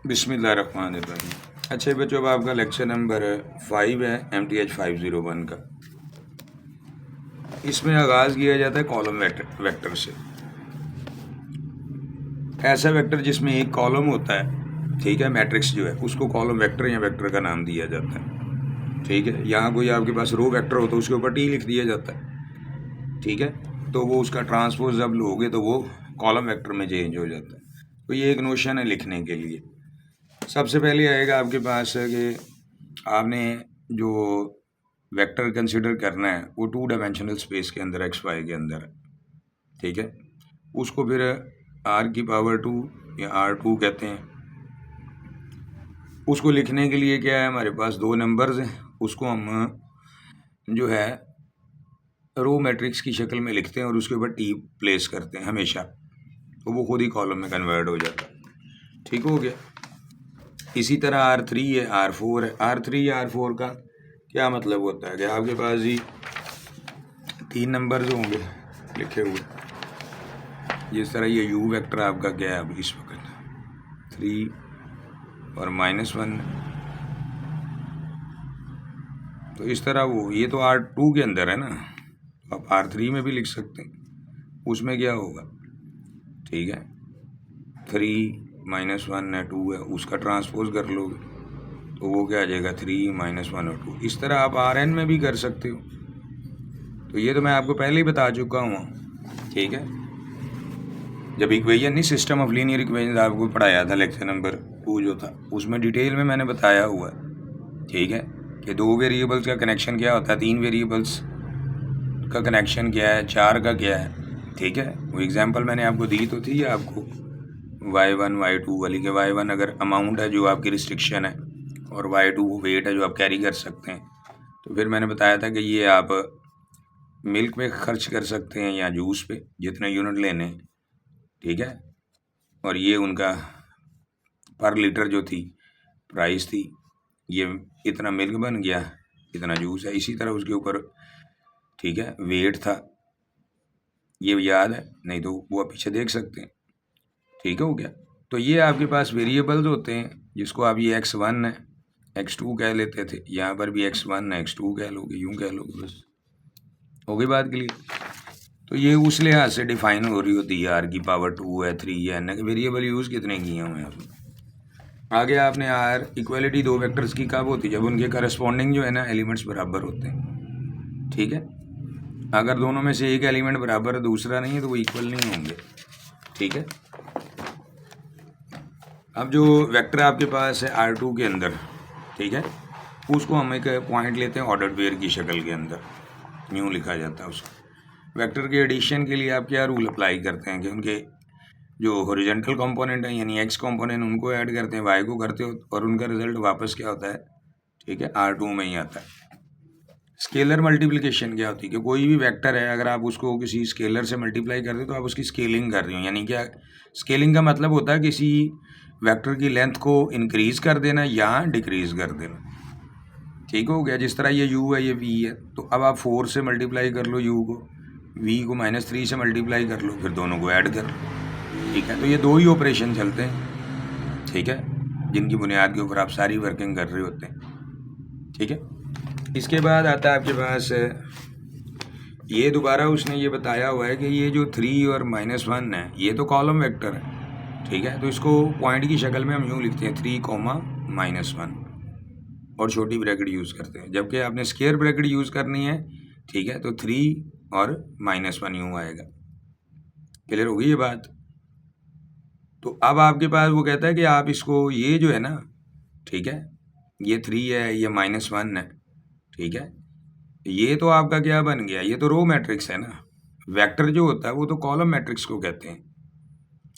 बिस्मिल्लाहिर्रहमानिर्रहीम। अच्छे बच्चों, अब आपका लेक्चर नंबर 5 है MTH 501 का। इसमें आगाज़ किया जाता है कॉलम वेक्टर से। ऐसा वेक्टर जिसमें एक कॉलम होता है, ठीक है, मैट्रिक्स जो है उसको कॉलम वेक्टर या वेक्टर का नाम दिया जाता है। ठीक है, यहाँ कोई आपके पास रो वेक्टर हो तो उसके ऊपर T लिख दिया जाता है। ठीक है, तो वो उसका ट्रांसपोज जब लोगे तो वो कॉलम वेक्टर में चेंज हो जाता है। तो ये एक नोशन है लिखने के लिए। सबसे पहले आएगा आपके पास कि आपने जो वेक्टर कंसिडर करना है वो 2 डायमेंशनल स्पेस के अंदर एक्स वाई के अंदर है। ठीक है, उसको फिर r⁻², या r2 कहते हैं। उसको लिखने के लिए क्या है, हमारे पास 2 नंबर्स हैं, उसको हम जो है रो मैट्रिक्स की शक्ल में लिखते हैं और उसके ऊपर T प्लेस करते हैं हमेशा, तो वो खुद ही कॉलम में कन्वर्ट हो जाता है। ठीक हो गया। इसी तरह R3 है, R4 है। R3 या R4 का क्या मतलब होता है कि आपके पास ही 3 नंबर्स होंगे लिखे हुए, जिस तरह ये U वेक्टर आपका क्या है अभी इस वक्त 3 और -1, तो इस तरह वो ये तो R2 के अंदर है ना, तो आप R3 में भी लिख सकते हैं। उसमें क्या होगा, ठीक है, 3 -1 है, 2 है, उसका ट्रांसपोज कर लोगे तो वो क्या आ जाएगा 3 -1 और 2। इस तरह आप Rn में भी कर सकते हो। तो ये तो मैं आपको पहले ही बता चुका हूँ। ठीक है, जब इक्वेशन नहीं, सिस्टम ऑफ लीनियर इक्वेशन आपको पढ़ाया था लेक्चर नंबर 2 जो था, उसमें डिटेल में मैंने बताया हुआ है। ठीक है, कि 2 वेरिएबल्स का कनेक्शन क्या होता है, 3 वेरिएबल्स का कनेक्शन क्या है, 4 का क्या है। ठीक है, वो एग्जांपल मैंने आपको दी तो थी आपको y1 y2 वाली के y1 अगर अमाउंट है जो आपकी रिस्ट्रिक्शन है और y2 वो वेट है जो आप कैरी कर सकते हैं। तो फिर मैंने बताया था कि ये आप मिल्क पे खर्च कर सकते हैं या जूस पे, जितने यूनिट लेने। ठीक है, और ये उनका पर लीटर जो थी प्राइस थी, ये इतना मिल्क बन गया, इतना जूस है। इसी तरह उसके ऊपर, ठीक है, वेट था, ये याद है, नहीं तो वो आप पीछे देख सकते हैं। ठीक हो गया। तो ये आपके पास वेरिएबल्स होते हैं जिसको आप ये x1 है, x2 कह लेते थे, यहाँ पर भी x1 है, x2 कह लोगे, यूँ कह लोगे, बस हो गई बात क्लियर। तो ये उस लिहाज से डिफाइन हो रही होती है r⁻2 है, 3 है, n वेरिएबल यूज़ कितने किए हुए हैं उसमें। आगे आपने r इक्वलिटी 2 वेक्टर्स की कब होती है, जब उनके करस्पॉन्डिंग जो है ना एलिमेंट्स बराबर होते हैं। ठीक है, अगर दोनों में से एक एलिमेंट बराबर है दूसरा नहीं है तो वो इक्वल नहीं होंगे। ठीक है, अब जो वेक्टर आपके पास है R2 के अंदर, ठीक है, उसको हम एक पॉइंट लेते हैं ऑर्डर्ड पेयर की शक्ल के अंदर, न्यू लिखा जाता है उसको। वेक्टर के एडिशन के लिए आप क्या रूल अप्लाई करते हैं कि उनके जो हॉरिजॉन्टल कंपोनेंट हैं यानी एक्स कंपोनेंट उनको ऐड करते हैं, वाई को करते हो, और उनका रिजल्ट वापस क्या होता है, ठीक है, R2 में ही आता है। स्केलर मल्टीप्लिकेशन क्या होती है कि कोई भी वेक्टर है अगर आप उसको किसी स्केलर से मल्टीप्लाई कर दे तो आप उसकी स्केलिंग कर रहे हो। यानी क्या, स्केलिंग का मतलब होता है किसी वेक्टर की लेंथ को इंक्रीज कर देना या डिक्रीज कर देना। ठीक हो गया। जिस तरह ये u है, ये v है, तो अब आप 4 से मल्टीप्लाई कर लो u को, v को -3 से मल्टीप्लाई कर लो, फिर दोनों को ऐड कर लो। ठीक है, तो ये 2 ही ऑपरेशन चलते हैं, ठीक है, जिनकी बुनियाद के ऊपर आप सारी वर्किंग कर रहे होते हैं। ठीक है, इसके बाद आता है आपके पास ये दोबारा उसने ये बताया हुआ है कि ये जो 3 और -1 है ये तो कॉलम वेक्टर है। ठीक है, तो इसको पॉइंट की शक्ल में हम यूँ लिखते हैं 3, -1 और छोटी ब्रैकेट यूज़ करते हैं, जबकि आपने स्क्वायर ब्रैकेट यूज़ करनी है। ठीक है, तो 3 और -1 यूँ आएगा। क्लियर होगी ये बात। तो अब आपके पास वो कहता है कि आप इसको ये जो है ना, ठीक है, ये 3 है, ये -1 है, ठीक है, ये तो आपका क्या बन गया, ये तो रो मैट्रिक्स है ना। वेक्टर जो होता है वो तो कॉलम मैट्रिक्स को कहते हैं।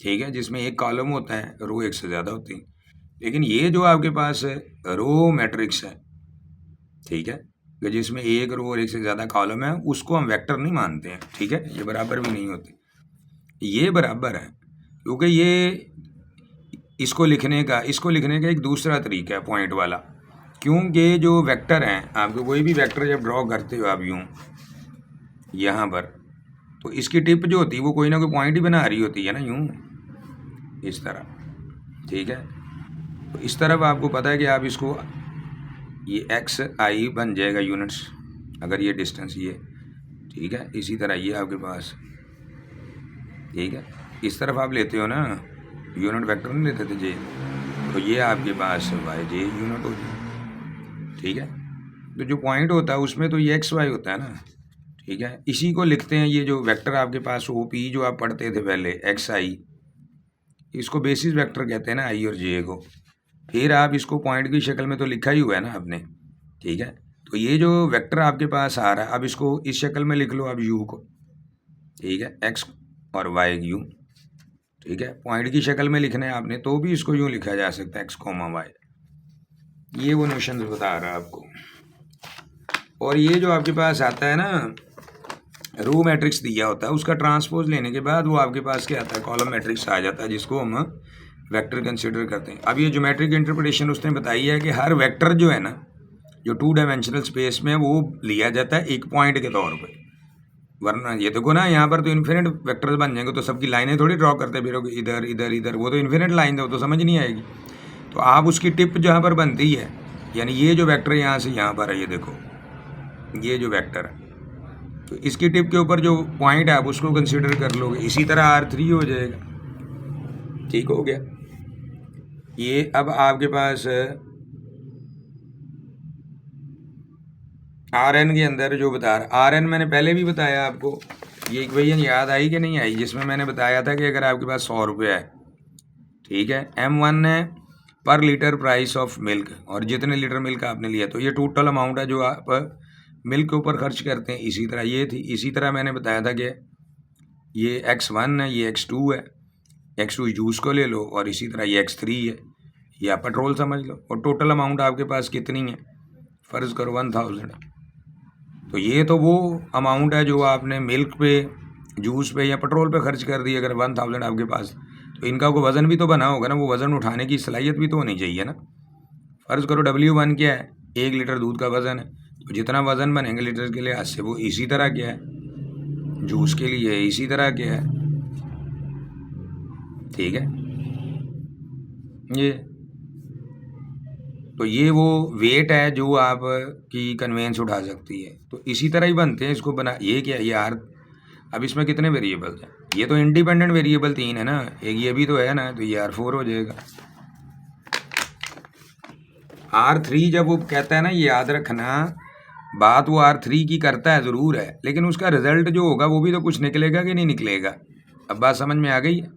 ठीक है, जिसमें एक कॉलम होता है, रो एक से ज़्यादा होती है। लेकिन ये जो आपके पास रो मैट्रिक्स है, ठीक है, कि जिसमें एक रो और एक से ज़्यादा कॉलम है, उसको हम वेक्टर नहीं मानते हैं। ठीक है, ये बराबर भी नहीं होते, ये बराबर है, क्योंकि ये इसको लिखने का एक दूसरा तरीका है पॉइंट वाला। क्योंकि जो वेक्टर हैं, आपको कोई भी वेक्टर जब ड्रॉ करते हो आप यूँ यहाँ पर, तो इसकी टिप जो होती है वो कोई ना कोई पॉइंट ही बना रही होती है ना, यूँ इस तरह। ठीक है, तो इस तरफ आपको पता है कि आप इसको ये एक्स आई बन जाएगा यूनिट्स, अगर ये डिस्टेंस ये, ठीक है। इसी तरह ये आपके पास, ठीक है, इस तरफ आप लेते हो ना यूनिट वेक्टर नहीं लेते थे जे, तो ये आपके पास वाई जे यूनिट हो जाए, ठीक है। तो जो पॉइंट होता है उसमें तो ये एक्स वाई होता है ना, ठीक है। इसी को लिखते हैं, ये जो वेक्टर आपके पास ओ पी जो आप पढ़ते थे पहले एक्स आई, इसको बेसिस वेक्टर कहते हैं ना आई और जे को। फिर आप इसको पॉइंट की शक्ल में तो लिखा ही हुआ है ना आपने, ठीक है। तो ये जो वेक्टर आपके पास आ रहा है, अब इसको इस शक्ल में लिख लो आप यू को, ठीक है, एक्स और वाई यू, ठीक है। पॉइंट की शक्ल में लिखना है आपने तो भी इसको यूँ लिखा जा सकता है एक्स कॉमा वाई। ये वो नोशन बता रहा है आपको। और ये जो आपके पास आता है ना रो मैट्रिक्स दिया होता है, उसका ट्रांसपोज लेने के बाद वो आपके पास क्या आता है, कॉलम मैट्रिक्स आ जाता है, जिसको हम वेक्टर कंसिडर करते हैं। अब ये ज्योमेट्रिक इंटरप्रिटेशन उसने बताई है कि हर वेक्टर जो है ना, जो 2 डायमेंशनल स्पेस में, वो लिया जाता है एक पॉइंट के तौर पर। वरना ये देखो ना, यहाँ पर तो इन्फिनिट वेक्टर्स बन जाएंगे, तो सबकी लाइनें थोड़ी ड्रॉ करते फिरोगे इधर इधर इधर, वो तो इन्फिनिट लाइन है, वो तो समझ नहीं आएगी। तो आप उसकी टिप जहाँ पर बनती है, यानी ये जो वेक्टर यहाँ से यहाँ पर है, ये देखो ये जो वेक्टर है, तो इसकी टिप के ऊपर जो पॉइंट है आप उसको कंसिडर कर लोगे। इसी तरह R3 हो जाएगा, ठीक हो गया। ये अब आपके पास RN के अंदर जो बता रहा, RN मैंने पहले भी बताया आपको, ये इक्वेशन याद आई कि नहीं आई, जिसमें मैंने बताया था कि अगर आपके पास 100 रुपये है, ठीक है, M1 है पर लीटर प्राइस ऑफ मिल्क, और जितने लीटर मिल्क आपने लिया, तो ये टोटल अमाउंट है जो आप मिल्क के ऊपर खर्च करते हैं। इसी तरह ये थी, इसी तरह मैंने बताया था कि ये X1 है, ये X2 है, X2 जूस को ले लो, और इसी तरह ये X3 है, ये आप पेट्रोल समझ लो। और टोटल अमाउंट आपके पास कितनी है, फ़र्ज़ करो 1000। तो ये तो वो अमाउंट है जो आपने मिल्क पे, जूस पे या पेट्रोल पे खर्च कर दी। अगर 1000 आपके पास, तो इनका कोई वज़न भी तो बना होगा ना, वो वज़न उठाने की सलाहियत भी तो होनी चाहिए ना। फ़र्ज़ करो W1 क्या है, 1 लीटर दूध का वज़न है, तो जितना वज़न बनेंगे लीटर के लिहाज से, वो इसी तरह क्या है, जूस के लिए इसी तरह क्या है, ठीक है। ये तो ये वो वेट है जो आप की कन्वेंस उठा सकती है। तो इसी तरह ही बनते हैं, इसको बना, ये क्या, ये आर, अब इसमें कितने वेरिएबल्स हैं, ये तो इंडिपेंडेंट वेरिएबल 3 है ना, एक ये भी तो है ना, तो ये R4 हो जाएगा। R3 जब वो कहता है ना, ये याद रखना बात, वो R3 की करता है ज़रूर है, लेकिन उसका रिजल्ट जो होगा वो भी तो कुछ निकलेगा कि नहीं निकलेगा। अब बात समझ में आ गई है,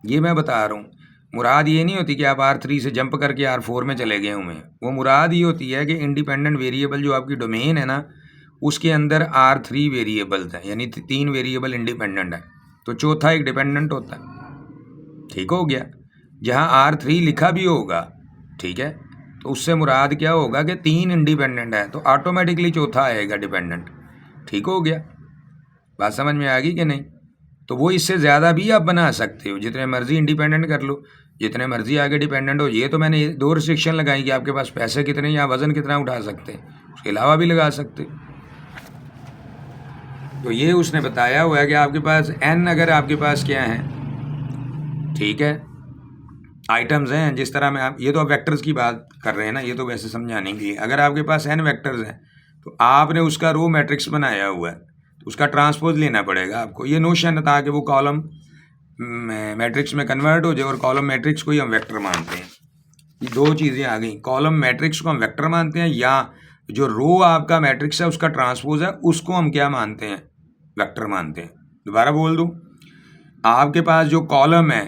ये मैं बता रहा हूँ। मुराद ये नहीं होती कि आप R3 से जंप करके R4 में चले गए हुए हैं, वो मुराद ये होती है कि इंडिपेंडेंट वेरिएबल जो आपकी डोमेन है ना, उसके अंदर R3 वेरिएबल्स हैं, यानी 3 वेरिएबल इंडिपेंडेंट है, तो चौथा एक डिपेंडेंट होता है, ठीक हो गया। जहाँ R3 लिखा भी होगा, ठीक है, तो उससे मुराद क्या होगा कि 3 इंडिपेंडेंट है, तो ऑटोमेटिकली चौथा आएगा डिपेंडेंट, ठीक हो गया। बात समझ में आ गई कि नहीं। तो वो इससे ज़्यादा भी आप बना सकते हो, जितने मर्जी इंडिपेंडेंट कर लो, जितने मर्जी आगे डिपेंडेंट हो। ये तो मैंने 2 रिस्ट्रिक्शन लगाई कि आपके पास पैसे कितने या वज़न कितना उठा सकते हैं, उसके अलावा भी लगा सकते। तो ये उसने बताया हुआ है कि आपके पास n, अगर आपके पास क्या है, ठीक है, आइटम्स हैं, जिस तरह में आप, ये तो आप वेक्टर्स की बात कर रहे हैं ना, ये तो वैसे समझाने के लिए, अगर आपके पास n वेक्टर्स हैं तो आपने उसका रो मैट्रिक्स बनाया हुआ है, तो उसका ट्रांसपोज लेना पड़ेगा आपको। ये नोशन था कि वो कॉलम मैट्रिक्स में कन्वर्ट हो जाए, और कॉलम मैट्रिक्स को ही हम वेक्टर मानते हैं। ये 2 चीज़ें आ गई, कॉलम मैट्रिक्स को हम वेक्टर मानते हैं, या जो रो आपका मैट्रिक्स है उसका ट्रांसपोज है उसको हम क्या मानते हैं, वेक्टर मानते हैं। दोबारा बोल दूँ, आपके पास जो कॉलम है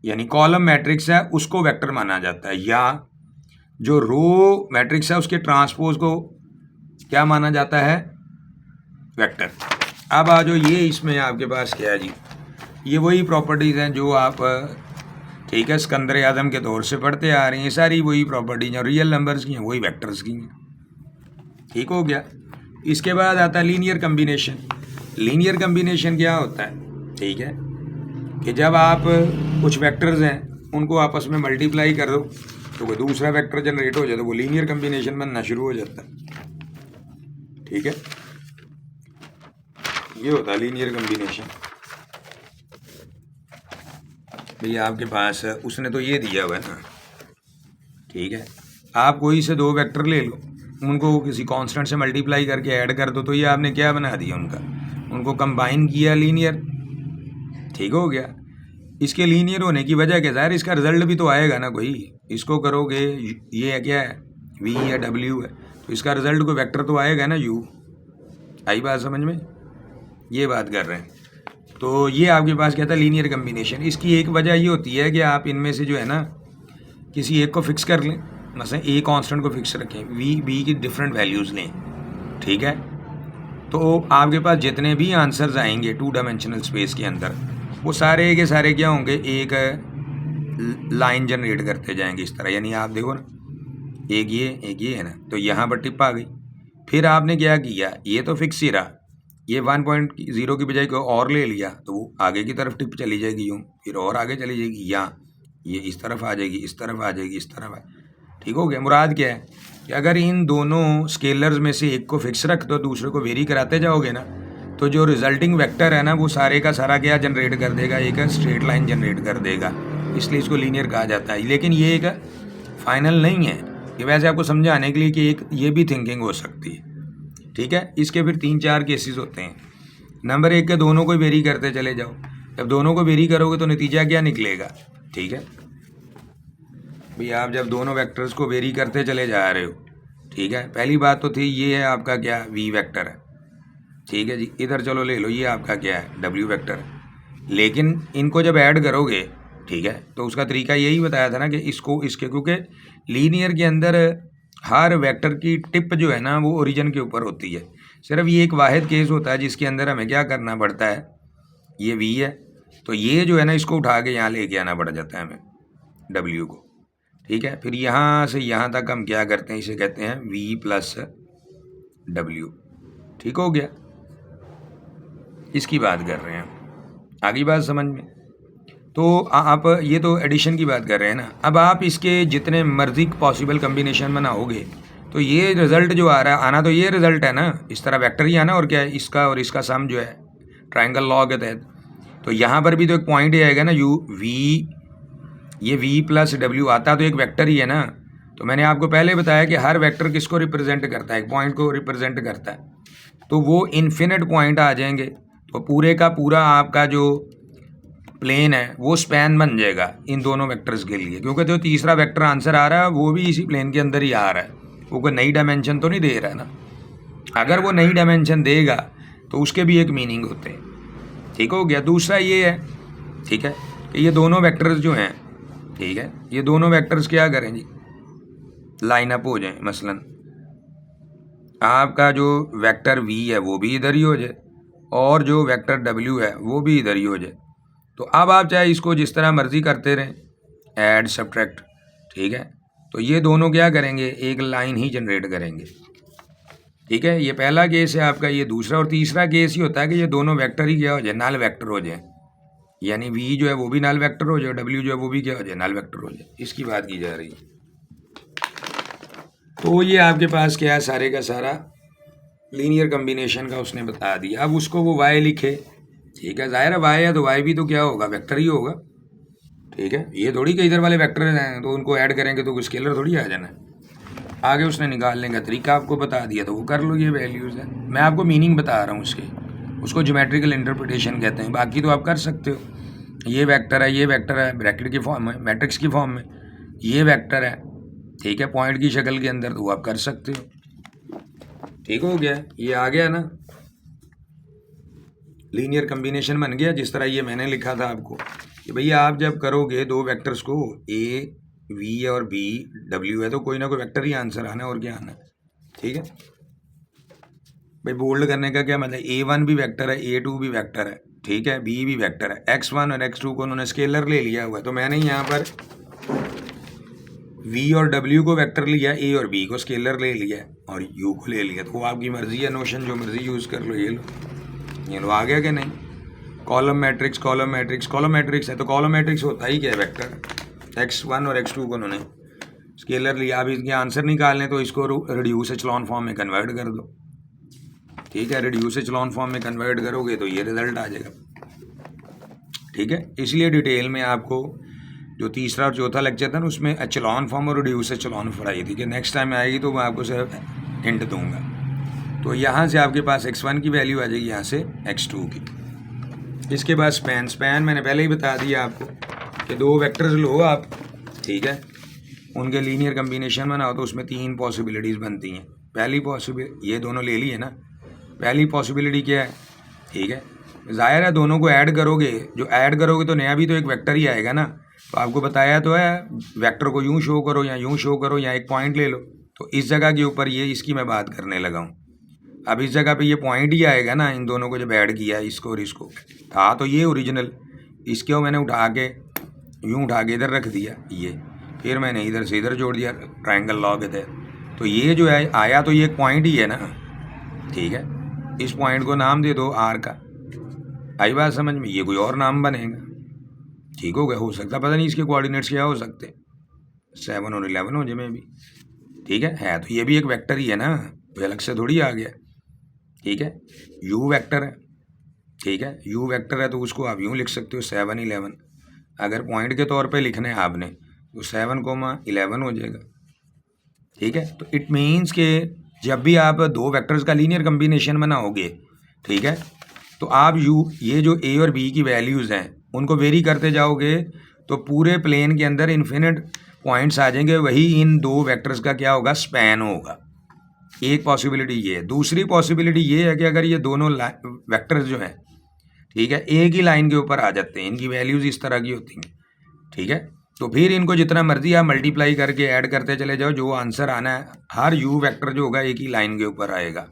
यानी कॉलम मैट्रिक्स है उसको वेक्टर माना जाता है, या जो रो मैट्रिक्स है उसके ट्रांसपोज को क्या माना जाता है, वेक्टर। अब आ जाओ, ये इसमें आपके पास क्या है जी, ये वही प्रॉपर्टीज़ हैं जो आप, ठीक है, सिकंदर आज़म के दौर से पढ़ते आ रहे हैं, सारी वही प्रॉपर्टीज हैं, रियल नंबर्स की हैं, वही वेक्टर्स की हैं, ठीक हो गया। इसके बाद आता है लीनियर कम्बिनेशन। लीनियर कम्बिनेशन क्या होता है, ठीक है, कि जब आप कुछ वेक्टर्स हैं उनको आपस में मल्टीप्लाई कर दो तो कोई दूसरा वेक्टर जनरेट हो जाए, तो वो लीनियर कम्बिनेशन बनना शुरू हो जाता है, ठीक है। ये होता है लीनियर कम्बिनेशन। भैया आपके पास उसने तो ये दिया हुआ है ना, ठीक है। आप कोई से दो वेक्टर ले लो, उनको किसी कांस्टेंट से मल्टीप्लाई करके ऐड कर दो, तो ये आपने क्या बना दिया उनका, उनको कंबाइन किया, लीनियर। ठीक हो गया। इसके लीनियर होने की वजह क्या है, इसका रिजल्ट भी तो आएगा ना कोई। इसको करोगे, ये क्या है, वी या डब्ल्यू है, तो इसका रिजल्ट कोई वेक्टर तो आएगा ना, यू। आई बात समझ में? ये बात कर रहे हैं। तो ये आपके पास क्या था, लीनियर कम्बिनेशन। इसकी एक वजह ये होती है कि आप इनमें से जो है ना किसी एक को फिक्स कर लें, मसलन ए कांस्टेंट को फिक्स रखें, वी बी की डिफरेंट वैल्यूज़ लें, ठीक है। तो आपके पास जितने भी आंसर्स आएंगे टू डायमेंशनल स्पेस के अंदर, वो सारे के सारे क्या होंगे, एक लाइन जनरेट करते जाएंगे इस तरह। यानी आप देखो ना, एक ये है ना, तो यहाँ पर टिप आ गई। फिर आपने क्या किया, ये तो फिक्स ही रहा, ये 1.0 की बजाय कोई और ले लिया, तो वो आगे की तरफ टिप चली जाएगी यूँ, फिर और आगे चली जाएगी, यहाँ ये इस तरफ आ जाएगी, इस तरफ आ जाएगी, इस तरफ आ। ठीक हो गया। मुराद क्या है कि अगर इन दोनों स्केलर्स में से एक को फिक्स रख दो, दूसरे को वेरी कराते जाओगे ना, तो जो रिजल्टिंग वेक्टर है ना, वो सारे का सारा क्या जनरेट कर देगा, एक स्ट्रेट लाइन जनरेट कर देगा। इसलिए इसको लीनियर कहा जाता है। लेकिन ये एक फाइनल नहीं है, ये वैसे आपको समझाने के लिए कि एक ये भी थिंकिंग हो सकती है। ठीक है। इसके फिर 3-4 केसेस होते हैं। नंबर 1 के दोनों को वेरी करते चले जाओ। जब दोनों को वेरी करोगे तो नतीजा क्या निकलेगा, ठीक है भाई, आप जब दोनों वेक्टर्स को वेरी करते चले जा रहे हो, ठीक है। पहली बात तो थी, ये है आपका क्या, वी वेक्टर है, ठीक है जी। इधर चलो ले लो, ये आपका क्या है, डब्ल्यू वेक्टर है। लेकिन इनको जब ऐड करोगे, ठीक है, तो उसका तरीका यही बताया था ना कि इसको इसके, क्योंकि लीनियर के अंदर हर वेक्टर की टिप जो है ना वो ओरिजिन के ऊपर होती है। सिर्फ ये एक वाहिद केस होता है जिसके अंदर हमें क्या करना पड़ता है, ये वी है, तो ये जो है ना इसको उठा के यहाँ लेके आना पड़ जाता है हमें, डब्ल्यू को, ठीक है। फिर यहाँ से यहाँ तक हम क्या करते हैं, इसे कहते हैं वी प्लस डब्ल्यू। ठीक हो गया। इसकी बात कर रहे हैं, आगे बात समझ में। तो आप ये तो एडिशन की बात कर रहे हैं ना। अब आप इसके जितने मर्जी पॉसिबल कम्बिनेशन बनाओगे, तो ये रिज़ल्ट जो आ रहा है, आना तो ये रिज़ल्ट है ना, इस तरह वेक्टर ही आना, और क्या है, इसका और इसका सम जो है ट्रायंगल लॉ के तहत। तो यहाँ पर भी तो एक पॉइंट ही आएगा ना, यू वी, ये वी प्लस डब्ल्यू आता तो एक वेक्टर ही है ना। तो मैंने आपको पहले बताया कि हर वेक्टर किसको रिप्रेजेंट करता है, एक पॉइंट को रिप्रेजेंट करता है। तो वो इन्फिनिट पॉइंट आ जाएंगे, तो पूरे का पूरा आपका जो प्लेन है वो स्पैन बन जाएगा इन दोनों वेक्टर्स के लिए, क्योंकि जो तीसरा वेक्टर आंसर आ रहा है वो भी इसी प्लेन के अंदर ही आ रहा है, वो कोई नई डायमेंशन तो नहीं दे रहा है ना। अगर वो नई डायमेंशन देगा तो उसके भी एक मीनिंग होते हैं। ठीक हो गया। दूसरा ये है, ठीक है, कि ये दोनों वेक्टर्स जो हैं, ठीक है, ये दोनों वेक्टर्स क्या करें जी, लाइन अप हो जाए। मसलन आपका जो वेक्टर वी है वो भी इधर ही हो जाए, और जो वेक्टर डब्ल्यू है वो भी इधर ही हो जाए। तो अब आप चाहे इसको जिस तरह मर्जी करते रहें, ऐड सब्ट्रैक्ट, ठीक है, तो ये दोनों क्या करेंगे, एक लाइन ही जनरेट करेंगे। ठीक है, ये पहला केस है आपका। ये दूसरा और तीसरा केस ही होता है कि ये दोनों वेक्टर ही क्या हो जाए, नल वेक्टर हो जाए। यानी वी जो है वो भी नल वेक्टर हो जाए, डब्ल्यू जो है वो भी क्या हो जाए, नल वेक्टर हो जाए। इसकी बात की जा रही है। तो ये आपके पास क्या है, सारे का सारा लीनियर कम्बिनेशन का उसने बता दिया। अब उसको वो वाई लिखे, ठीक है, जाहिर है वाई है तो वाई भी तो क्या होगा, वेक्टर ही होगा। ठीक है, ये थोड़ी कि इधर वाले वेक्टर हैं तो उनको ऐड करेंगे तो स्केलर थोड़ी आ जाना है। आगे उसने निकालने का तरीका आपको बता दिया, तो वो कर लो, ये वैल्यूज़ है। मैं आपको मीनिंग बता रहा हूँ उसके, उसको ज्योमेट्रिकल इंटरप्रिटेशन कहते हैं। बाकी तो आप कर सकते हो, ये वेक्टर है, ये वेक्टर है ब्रैकेट की फॉर्म में, मैट्रिक्स की फॉर्म में, ये वेक्टर है, ठीक है, पॉइंट की शक्ल के अंदर, तो वो आप कर सकते हो। ठीक हो गया, ये आ गया ना, लीनियर कम्बिनेशन बन गया। जिस तरह ये मैंने लिखा था आपको कि भैया आप जब करोगे दो वेक्टर्स को, ए वी और बी डब्ल्यू है, तो कोई ना कोई वेक्टर ही आंसर आना है, और क्या आना है। ठीक है भाई, बोल्ड करने का क्या मतलब, A1 भी वेक्टर है, A2 भी वेक्टर है, ठीक है, B भी वेक्टर है, X1 और X2 को उन्होंने स्केलर ले लिया हुआ है। तो मैंने यहाँ पर V और W को वेक्टर लिया, A और B को स्केलर ले लिया, और U को ले लिया। तो आपकी मर्जी है, नोशन जो मर्जी यूज़ कर लो। ये लो आ गया कि नहीं। Column matrix, column matrix, column matrix है, तो कॉलम मैट्रिक्स होता ही क्या है, वेक्टर। X1 और X2 को उन्होंने स्केलर लिया। अब इसके आंसर निकालने तो इसको रिड्यूस एचलॉन फॉर्म में कन्वर्ट कर दो। ठीक है, रिड्यूस एचलॉन फॉर्म में कन्वर्ट करोगे तो ये रिजल्ट आ जाएगा। ठीक है, इसलिए डिटेल में आपको जो तीसरा और चौथा लेक्चर था ना उसमें एचलॉन फॉर्म और रिड्यूस एचलॉन पढ़ाई थी कि नेक्स्ट टाइम आएगी तो मैं आपको सिर्फ हिंट दूंगा। तो यहाँ से आपके पास x1 की वैल्यू आ जाएगी, यहाँ से x2 की। इसके बाद स्पैन मैंने पहले ही बता दिया आपको कि दो वेक्टर्स लो आप, ठीक है, उनके लीनियर कम्बिनेशन बनाओ तो उसमें 3 पॉसिबिलिटीज़ बनती हैं। पहली पॉसिबिलिटी ये दोनों ले लिए ना, पहली पॉसिबिलिटी क्या है, ठीक है, ज़ाहिर है दोनों को ऐड करोगे, जो ऐड करोगे तो नया भी तो एक वेक्टर ही आएगा ना। तो आपको बताया तो है वेक्टर को यूं शो करो या यूं शो करो या एक पॉइंट ले लो। तो इस जगह के ऊपर ये इसकी मैं बात करने लगा हूँ। अब इस जगह पे ये पॉइंट ही आएगा ना, इन दोनों को जब ऐड किया इसको और इसको, था तो ये ओरिजिनल, इसको मैंने उठा के यूँ उठा के इधर रख दिया ये, फिर मैंने इधर से इधर जोड़ दिया ट्रायंगल लॉ के थे। तो ये जो है आया तो ये एक पॉइंट ही है ना, ठीक है। इस पॉइंट को नाम दे दो आर का, आई बात समझ में, ये कोई और नाम बनेगा, ठीक हो गया। हो सकता पता नहीं इसके कोऑर्डिनेट्स क्या हो सकते, 7 और 11 हो जाए में भी, ठीक है तो ये भी एक वेक्टर ही है ना, तो अलग से थोड़ी आ गया, ठीक है। यू वेक्टर है, ठीक है, यू वेक्टर है तो उसको आप यूँ लिख सकते हो 7 11। अगर पॉइंट के तौर पे लिखना है आपने तो 7,11 हो जाएगा, ठीक है। तो इट मीन्स के जब भी आप दो वेक्टर्स का लीनियर कम्बिनेशन बनाओगे, ठीक है, तो आप ये जो ए और बी की वैल्यूज़ हैं उनको वेरी करते जाओगे तो पूरे प्लेन के अंदर इन्फिनिट पॉइंट्स आ जाएंगे, वही इन दो वेक्टर्स का क्या होगा, स्पैन होगा। एक पॉसिबिलिटी ये है। दूसरी पॉसिबिलिटी ये है कि अगर ये दोनों वेक्टर्स जो हैं, ठीक है, एक ही लाइन के ऊपर आ जाते हैं, इनकी वैल्यूज़ इस तरह की होती हैं, ठीक है, तो फिर इनको जितना मर्जी आप मल्टीप्लाई करके ऐड करते चले जाओ, जो आंसर आना है हर यू वेक्टर जो होगा एक ही लाइन के ऊपर आएगा।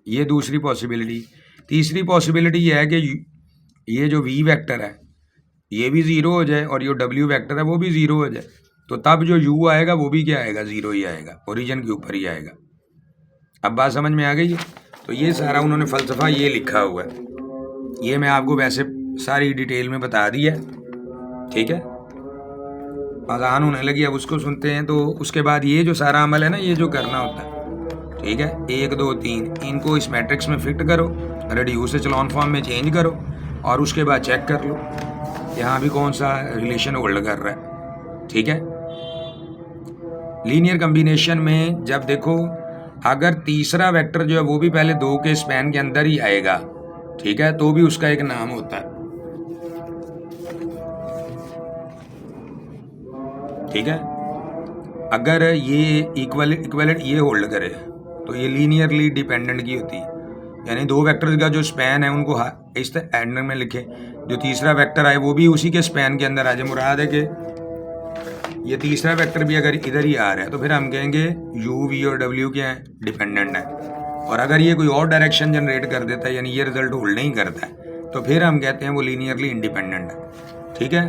ये दूसरी पॉसिबिलिटी। तीसरी पॉसिबिलिटी ये है कि ये जो वी वेक्टर है ये भी ज़ीरो हो जाए और ये डब्ल्यू वेक्टर है वो भी ज़ीरो हो जाए, तो तब जो यू आएगा वो भी क्या आएगा, ज़ीरो ही आएगा, ओरिजिन के ऊपर ही आएगा। अब बात समझ में आ गई है। तो ये सारा उन्होंने फ़लसफ़ा ये लिखा हुआ है, ये मैं आपको वैसे सारी डिटेल में बता दी है, ठीक है। आसान होने लगी, अब उसको सुनते हैं। तो उसके बाद ये जो सारा अमल है ना, ये जो करना होता है, ठीक है, 1 2 3 इनको इस मैट्रिक्स में फिट करो, रिड्यूस एचलॉन फॉर्म में चेंज करो और उसके बाद चेक कर लो यहाँ भी कौन सा रिलेशन होल्ड कर रहा है, ठीक है। लीनियर कम्बिनेशन में जब देखो अगर तीसरा वेक्टर जो है वो भी पहले दो के स्पैन के अंदर ही आएगा, ठीक है, तो भी उसका एक नाम होता है, ठीक है। अगर ये इक्वलेंट ये होल्ड करे तो ये लीनियरली डिपेंडेंट की होती है, यानी दो वेक्टर्स का जो स्पैन है उनको इस एंड में लिखे, जो तीसरा वेक्टर आए वो भी उसी के स्पैन के अंदर आ जाए। मुराद है कि ये तीसरा वेक्टर भी अगर इधर ही आ रहा है तो फिर हम कहेंगे यू वी और डब्ल्यू क्या है, डिपेंडेंट है। और अगर ये कोई और डायरेक्शन जनरेट कर देता है यानी ये रिजल्ट होल्ड नहीं करता है तो फिर हम कहते हैं वो लीनियरली इंडिपेंडेंट है, ठीक है।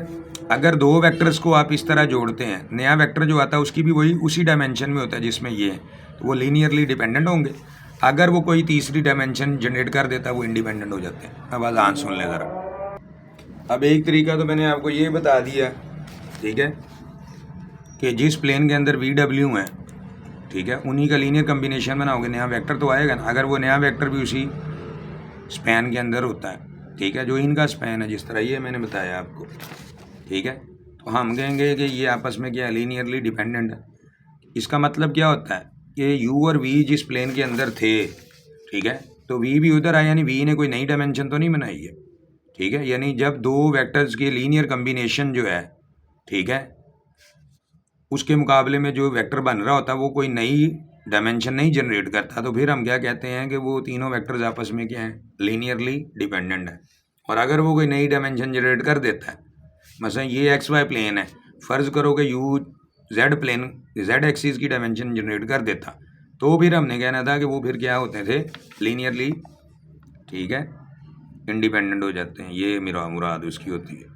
अगर दो वेक्टर्स को आप इस तरह जोड़ते हैं, नया वेक्टर जो आता है उसकी भी वही उसी डायमेंशन में होता है जिसमें ये है, तो वो लीनियरली डिपेंडेंट होंगे। अगर वो कोई तीसरी डायमेंशन जनरेट कर देता है वो इंडिपेंडेंट हो जाते हैं। अब आसान सुन ले ज़रा। अब एक तरीका तो मैंने आपको ये बता दिया, ठीक है, कि जिस प्लेन के अंदर वी डब्ल्यू है, ठीक है, उन्हीं का लीनियर कम्बिनेशन बनाओगे, नया वेक्टर तो आएगा ना। अगर वो नया वेक्टर भी उसी स्पैन के अंदर होता है, ठीक है, जो इनका स्पैन है जिस तरह ये मैंने बताया आपको, ठीक है, तो हम कहेंगे कि ये आपस में क्या लीनियरली डिपेंडेंट है। इसका मतलब क्या होता है कि यू और वी जिस प्लेन के अंदर थे, ठीक है, तो वी भी उधर आया, यानी वी ने कोई नई डायमेंशन तो नहीं बनाई है, ठीक है। यानी जब दो वेक्टर्स के लीनियर कम्बिनेशन जो है, ठीक है, उसके मुकाबले में जो वेक्टर बन रहा होता है वो कोई नई डायमेंशन नहीं जनरेट करता, तो फिर हम क्या कहते हैं कि वो तीनों वेक्टर्स आपस में क्या हैं, लीनियरली डिपेंडेंट है। और अगर वो कोई नई डायमेंशन जनरेट कर देता है, मसलन ये एक्स वाई प्लेन है, फ़र्ज़ करो कि Y Z plane Z axis की डायमेंशन जनरेट कर देता, तो फिर हमने कहना था कि वो फिर क्या होते थे, लीनियरली, ठीक है, इंडिपेंडेंट हो जाते हैं। ये मेरा मुराद उसकी होती है,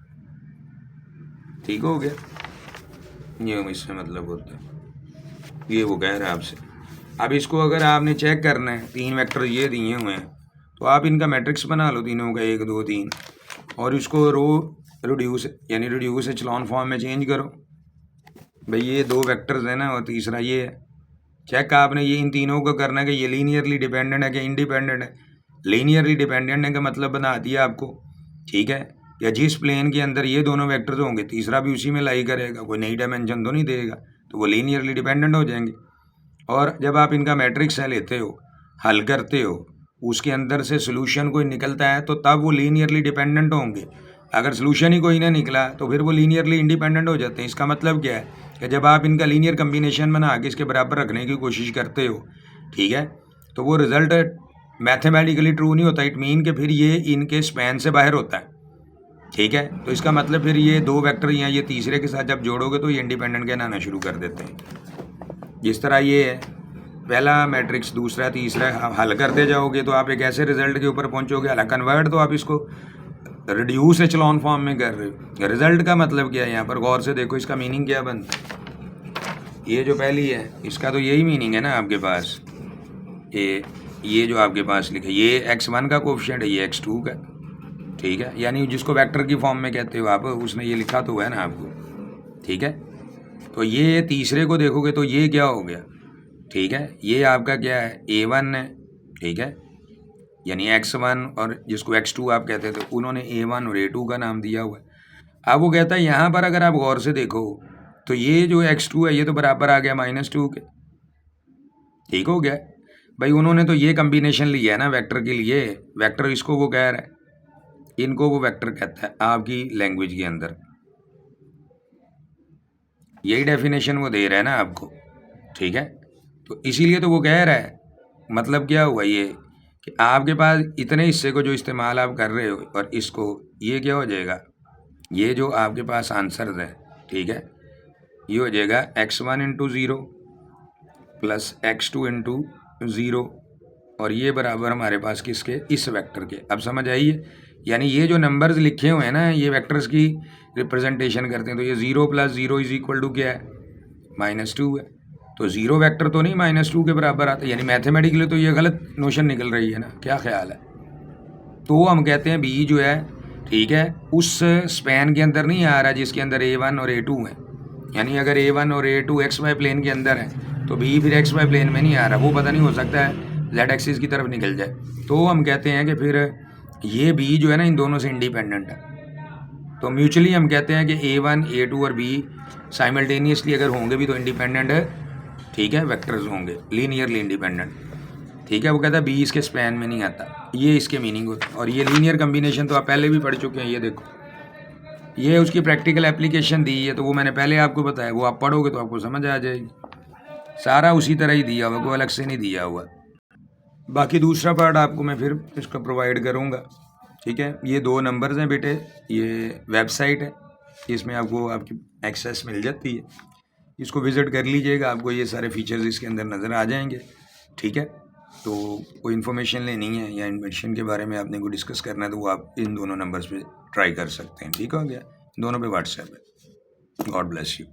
ठीक हो गया। ये इससे मतलब होता है, ये वो कह रहा है आपसे। अब इसको अगर आपने चेक करना है, 3 वेक्टर ये दिए हुए हैं तो आप इनका मैट्रिक्स बना लो तीनों का, 1 2 3, और इसको रो रिड्यूस यानी रिड्यूस एचलॉन फॉर्म में चेंज करो। भाई ये 2 वेक्टर्स है ना और तीसरा ये है, चेक आपने ये इन तीनों को करना है कि ये लीनियरली डिपेंडेंट है कि इंडिपेंडेंट है। लीनियरली डिपेंडेंट है का मतलब बना दिया आपको, ठीक है, या जिस प्लेन के अंदर ये दोनों वेक्टर्स होंगे तीसरा भी उसी में लाई करेगा, कोई नई डायमेंशन तो नहीं देगा, तो वो लीनियरली डिपेंडेंट हो जाएंगे। और जब आप इनका मैट्रिक्स है लेते हो, हल करते हो, उसके अंदर से सोल्यूशन कोई निकलता है तो तब वो लीनियरली डिपेंडेंट होंगे। अगर सोल्यूशन ही कोई ना निकला तो फिर वो लीनियरली इंडिपेंडेंट हो जाते हैं। इसका मतलब क्या है कि जब आप इनका लीनियर कम्बिनेशन बना के इसके बराबर रखने की कोशिश करते हो, ठीक है, तो वो रिजल्ट मैथमेटिकली ट्रू नहीं होता। इट मीन कि फिर ये इनके स्पैन से बाहर होता है, ठीक है। तो इसका मतलब फिर ये दो वेक्टर या ये तीसरे के साथ जब जोड़ोगे तो ये इंडिपेंडेंट कहलाना शुरू कर देते हैं। जिस तरह ये है पहला मैट्रिक्स, दूसरा, तीसरा, हल करते जाओगे तो आप एक ऐसे रिजल्ट के ऊपर पहुंचोगे। हालांकि कन्वर्ट तो आप इसको रिड्यूस एचलॉन फॉर्म में कर रहे हो। रिजल्ट का मतलब क्या है यहाँ पर गौर से देखो, इसका मीनिंग क्या बनता है। ये जो पहली है इसका तो यही मीनिंग है ना आपके पास, ये जो आपके पास लिखे ये x1 का कोफिशिएंट है, ये x2 का, ठीक है, यानी जिसको वेक्टर की फॉर्म में कहते हो आप, उसने ये लिखा तो हुआ है ना आपको, ठीक है। तो ये तीसरे को देखोगे तो ये क्या हो गया, ठीक है, ये आपका क्या है a1 है, ठीक है, यानी x1, और जिसको x2 आप कहते थे उन्होंने a1 और a2 का नाम दिया हुआ है। अब वो कहता है यहाँ पर अगर आप गौर से देखो तो ये जो x2 है ये तो बराबर आ गया -2 के, ठीक हो गया भाई। उन्होंने तो ये कम्बिनेशन लिया है ना वेक्टर के लिए, वेक्टर इसको वो कह रहा है, इनको वो वेक्टर कहता है आपकी लैंग्वेज के अंदर। यही डेफिनेशन वो दे रहा है ना आपको, ठीक है। तो इसीलिए तो वो कह रहा है, मतलब क्या हुआ ये कि आपके पास इतने हिस्से को जो इस्तेमाल आप कर रहे हो और इसको, ये क्या हो जाएगा, ये जो आपके पास आंसर है, ठीक है, ये हो जाएगा x1 into 0 plus x2 into 0, और ये बराबर हमारे पास किसके, इस वेक्टर के। अब समझ आइए, यानी ये जो नंबर्स लिखे हुए हैं ना ये वेक्टर्स की रिप्रेजेंटेशन करते हैं। तो ये 0 प्लस 0 इज इक्वल टू क्या है, -2 है। तो 0 वेक्टर तो नहीं -2 के बराबर आता, यानी मैथमेटिकली तो ये गलत नोशन निकल रही है ना, क्या ख्याल है। तो हम कहते हैं बी जो है, ठीक है, उस स्पैन के अंदर नहीं आ रहा जिसके अंदर a1 और a2 है। यानी अगर a1 और a2 XY प्लेन के अंदर है तो b फिर XY प्लेन में नहीं आ रहा, वो पता नहीं, हो सकता है z एक्सिस की तरफ निकल जाए। तो हम कहते हैं कि फिर ये b जो है ना इन दोनों से इंडिपेंडेंट है। तो म्यूचुअली हम कहते हैं कि a1, a2 और b साइमल्टेनियसली अगर होंगे भी तो इंडिपेंडेंट है, ठीक है, वेक्टर्स होंगे लीनियरली इंडिपेंडेंट, ठीक है। वो कहता है बी इसके स्पैन में नहीं आता, ये इसके मीनिंग होता है। और ये लीनियर कम्बिनेशन तो आप पहले भी पढ़ चुके हैं, ये देखो, ये उसकी प्रैक्टिकल एप्लीकेशन दी है, तो वो मैंने पहले आपको बताया, वो आप पढ़ोगे तो आपको समझ आ जाएगी। सारा उसी तरह ही दिया हुआ, कोई अलग से नहीं दिया हुआ। बाकी दूसरा पार्ट आपको मैं फिर इसका प्रोवाइड करूँगा, ठीक है। ये 2 नंबर्स हैं बेटे, ये वेबसाइट है, इसमें आपको आपकी एक्सेस मिल जाती है, इसको विज़िट कर लीजिएगा, आपको ये सारे फीचर्स इसके अंदर नज़र आ जाएंगे, ठीक है। तो कोई इन्फॉर्मेशन लेनी है या इन्वेंशन के बारे में आपने को डिस्कस करना है तो वो आप इन दोनों नंबर्स पे ट्राई कर सकते हैं, ठीक हो गया। दोनों पे व्हाट्सएप है। God bless you.